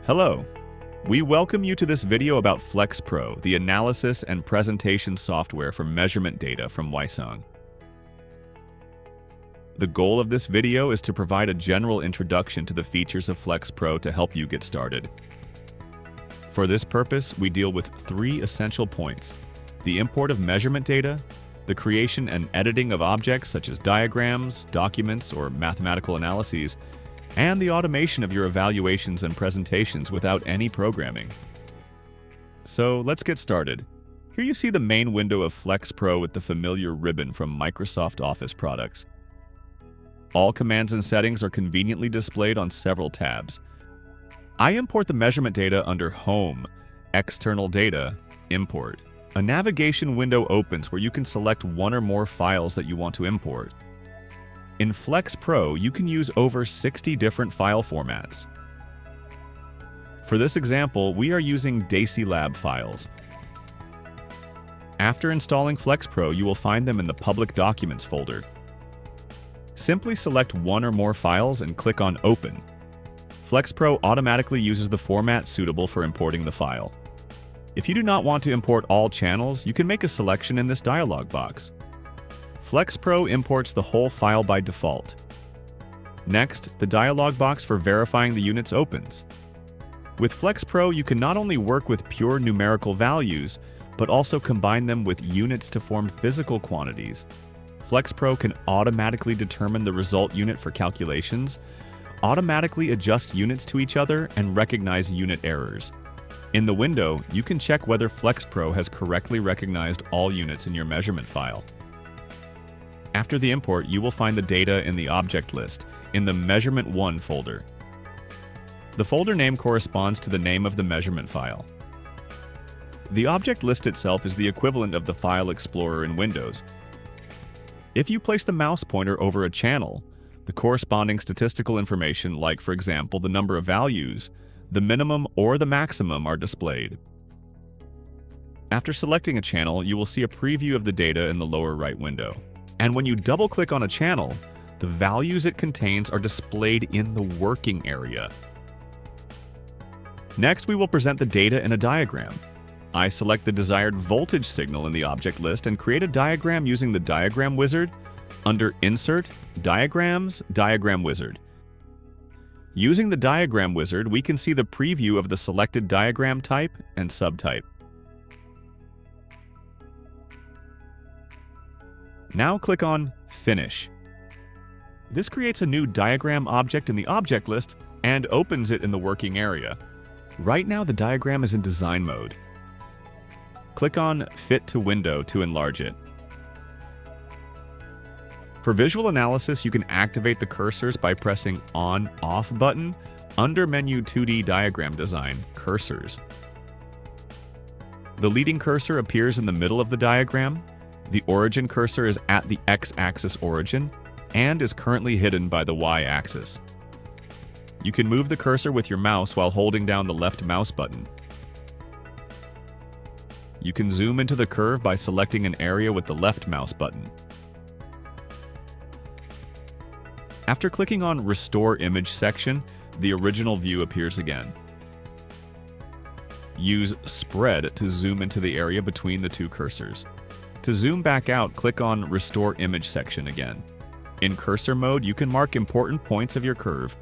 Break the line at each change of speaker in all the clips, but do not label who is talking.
Hello. We welcome you to this video about FlexPro, the analysis and presentation software for measurement data from Weisang. The goal of this video is to provide a general introduction to the features of FlexPro to help you get started. For this purpose, we deal with three essential points: the import of measurement data, the creation and editing of objects such as diagrams, documents, or mathematical analyses, and the automation of your evaluations and presentations without any programming. So let's get started. Here you see the main window of FlexPro with the familiar ribbon from Microsoft Office products. All commands and settings are conveniently displayed on several tabs. I import the measurement data under Home, External Data, Import. A navigation window opens where you can select one or more files that you want to import. In FlexPro, you can use over 60 different file formats. For this example, we are using DAISY files. After installing FlexPro, you will find them in the Public Documents folder. Simply select one or more files and click on Open. FlexPro automatically uses the format suitable for importing the file. If you do not want to import all channels, you can make a selection in this dialog box. FlexPro imports the whole file by default. Next, the dialog box for verifying the units opens. With FlexPro, you can not only work with pure numerical values, but also combine them with units to form physical quantities. FlexPro can automatically determine the result unit for calculations, automatically adjust units to each other, and recognize unit errors. In the window, you can check whether FlexPro has correctly recognized all units in your measurement file. After the import, you will find the data in the object list in the Measurement 1 folder. The folder name corresponds to the name of the measurement file. The object list itself is the equivalent of the File Explorer in Windows. If you place the mouse pointer over a channel, the corresponding statistical information, like for example the number of values, the minimum or the maximum, are displayed. After selecting a channel, you will see a preview of the data in the lower right window. And when you double-click on a channel, the values it contains are displayed in the working area. Next, we will present the data in a diagram. I select the desired voltage signal in the object list and create a diagram using the Diagram Wizard under Insert, Diagrams, Diagram Wizard. Using the Diagram Wizard, we can see the preview of the selected diagram type and subtype. Now click on Finish. This creates a new diagram object in the object list and opens it in the working area. Right now the diagram is in design mode. Click on Fit to Window to enlarge it. For visual analysis, you can activate the cursors by pressing On/Off button under menu 2D Diagram Design, Cursors. The leading cursor appears in the middle of the diagram. The origin cursor is at the X-axis origin and is currently hidden by the Y-axis. You can move the cursor with your mouse while holding down the left mouse button. You can zoom into the curve by selecting an area with the left mouse button. After clicking on Restore Image section, the original view appears again. Use Spread to zoom into the area between the two cursors. To zoom back out, click on Restore Image section again. In cursor mode, you can mark important points of your curve.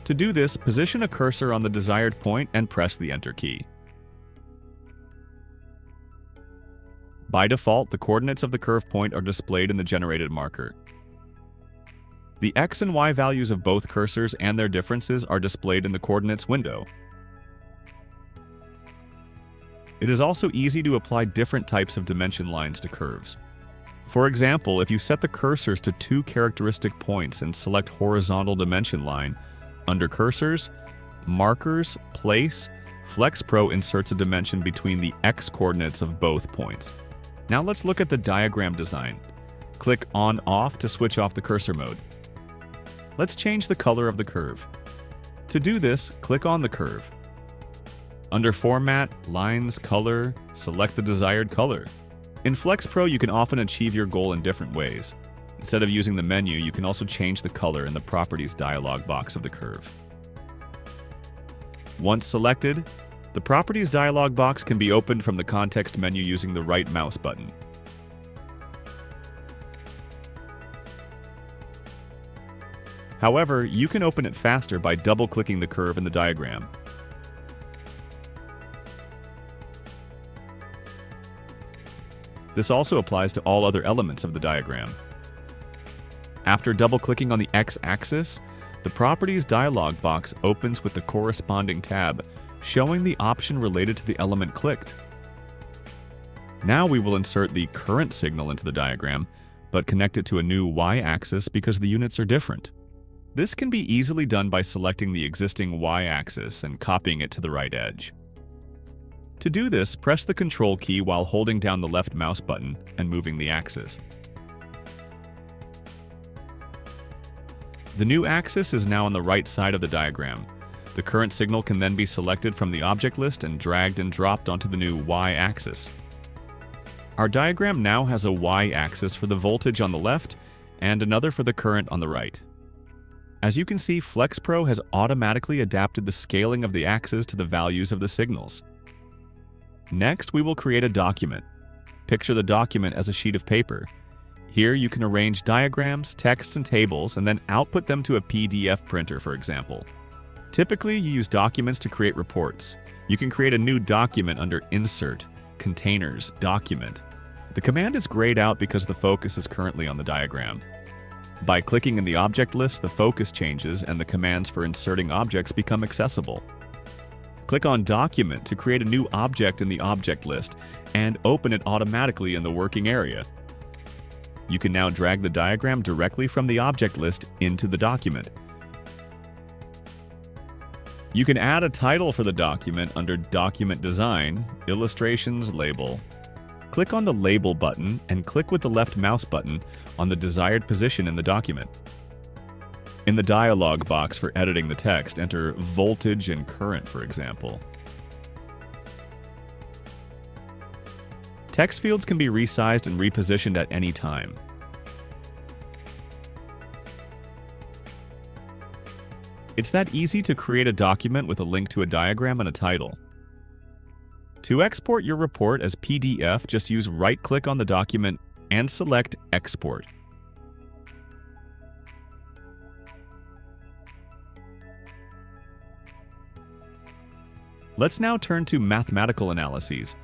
To do this, position a cursor on the desired point and press the Enter key. By default, the coordinates of the curve point are displayed in the generated marker. The X and Y values of both cursors and their differences are displayed in the coordinates window. It is also easy to apply different types of dimension lines to curves. For example, if you set the cursors to two characteristic points and select Horizontal Dimension Line, under Cursors, Markers, Place, FlexPro inserts a dimension between the X coordinates of both points. Now let's look at the diagram design. Click On/Off to switch off the cursor mode. Let's change the color of the curve. To do this, click on the curve. Under Format, Lines, Color, select the desired color. In FlexPro, you can often achieve your goal in different ways. Instead of using the menu, you can also change the color in the Properties dialog box of the curve. Once selected, the Properties dialog box can be opened from the context menu using the right mouse button. However, you can open it faster by double-clicking the curve in the diagram. This also applies to all other elements of the diagram. After double-clicking on the x-axis, the Properties dialog box opens with the corresponding tab, showing the option related to the element clicked. Now we will insert the current signal into the diagram, but connect it to a new y-axis because the units are different. This can be easily done by selecting the existing y-axis and copying it to the right edge. To do this, press the Control key while holding down the left mouse button and moving the axis. The new axis is now on the right side of the diagram. The current signal can then be selected from the object list and dragged and dropped onto the new y-axis. Our diagram now has a y-axis for the voltage on the left and another for the current on the right. As you can see, FlexPro has automatically adapted the scaling of the axes to the values of the signals. Next, we will create a document. Picture the document as a sheet of paper. Here you can arrange diagrams, text, and tables, and then output them to a PDF printer, for example. Typically, you use documents to create reports. You can create a new document under Insert, Containers, Document. The command is grayed out because the focus is currently on the diagram. By clicking in the object list, the focus changes and the commands for inserting objects become accessible. Click on Document to create a new object in the object list and open it automatically in the working area. You can now drag the diagram directly from the object list into the document. You can add a title for the document under Document Design, Illustrations, Label. Click on the Label button and click with the left mouse button on the desired position in the document. In the dialog box for editing the text, enter voltage and current, for example. Text fields can be resized and repositioned at any time. It's that easy to create a document with a link to a diagram and a title. To export your report as PDF, just use right-click on the document and select Export. Let's now turn to mathematical analyses.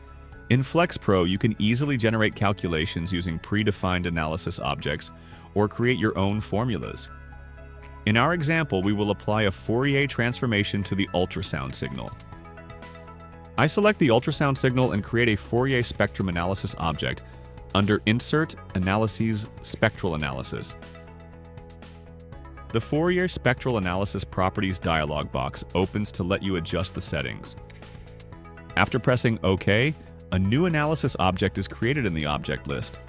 In FlexPro, you can easily generate calculations using predefined analysis objects or create your own formulas. In our example, we will apply a Fourier transformation to the ultrasound signal. I select the ultrasound signal and create a Fourier spectrum analysis object under Insert, Analyses, Spectral Analysis. The Fourier Spectral Analysis Properties dialog box opens to let you adjust the settings. After pressing OK, a new analysis object is created in the object list.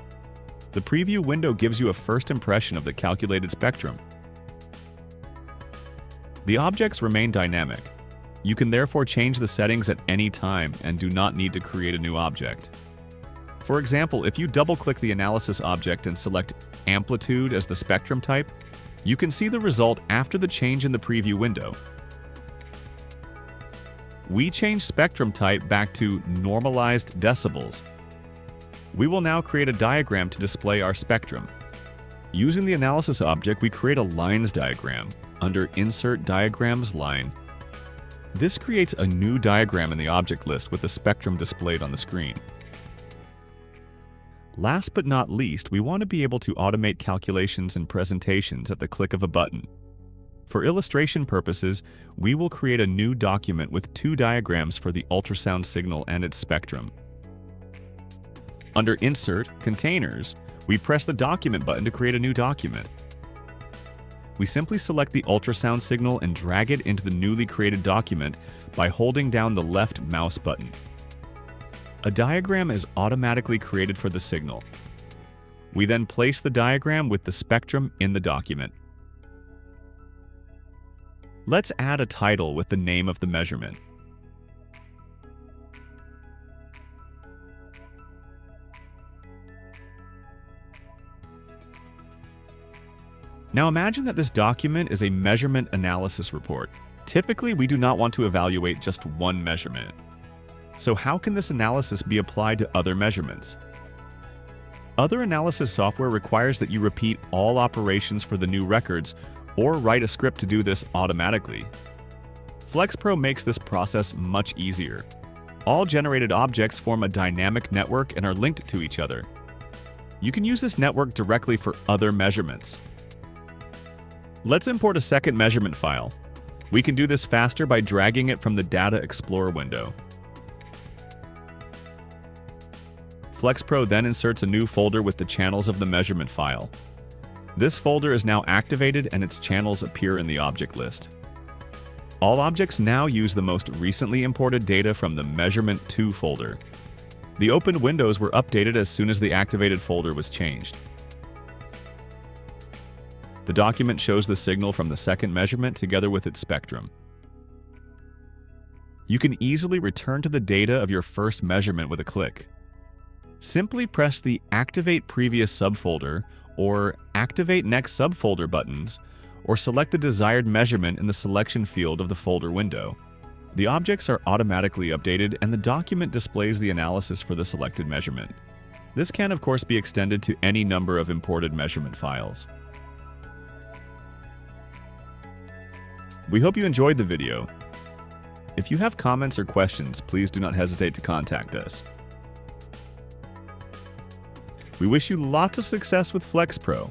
The preview window gives you a first impression of the calculated spectrum. The objects remain dynamic. You can therefore change the settings at any time and do not need to create a new object. For example, if you double-click the analysis object and select Amplitude as the spectrum type, you can see the result after the change in the preview window. We change spectrum type back to normalized decibels. We will now create a diagram to display our spectrum. Using the analysis object, we create a lines diagram under Insert Diagrams Line. This creates a new diagram in the object list with the spectrum displayed on the screen. Last but not least, we want to be able to automate calculations and presentations at the click of a button. For illustration purposes, we will create a new document with two diagrams for the ultrasound signal and its spectrum. Under Insert, Containers, we press the Document button to create a new document. We simply select the ultrasound signal and drag it into the newly created document by holding down the left mouse button. A diagram is automatically created for the signal. We then place the diagram with the spectrum in the document. Let's add a title with the name of the measurement. Now imagine that this document is a measurement analysis report. Typically, we do not want to evaluate just one measurement. So how can this analysis be applied to other measurements? Other analysis software requires that you repeat all operations for the new records or write a script to do this automatically. FlexPro makes this process much easier. All generated objects form a dynamic network and are linked to each other. You can use this network directly for other measurements. Let's import a second measurement file. We can do this faster by dragging it from the Data Explorer window. FlexPro then inserts a new folder with the channels of the measurement file. This folder is now activated and its channels appear in the object list. All objects now use the most recently imported data from the Measurement 2 folder. The opened windows were updated as soon as the activated folder was changed. The document shows the signal from the second measurement together with its spectrum. You can easily return to the data of your first measurement with a click. Simply press the Activate Previous Subfolder or Activate Next Subfolder buttons, or select the desired measurement in the selection field of the folder window. The objects are automatically updated and the document displays the analysis for the selected measurement. This can, of course, be extended to any number of imported measurement files. We hope you enjoyed the video. If you have comments or questions, please do not hesitate to contact us. We wish you lots of success with FlexPro.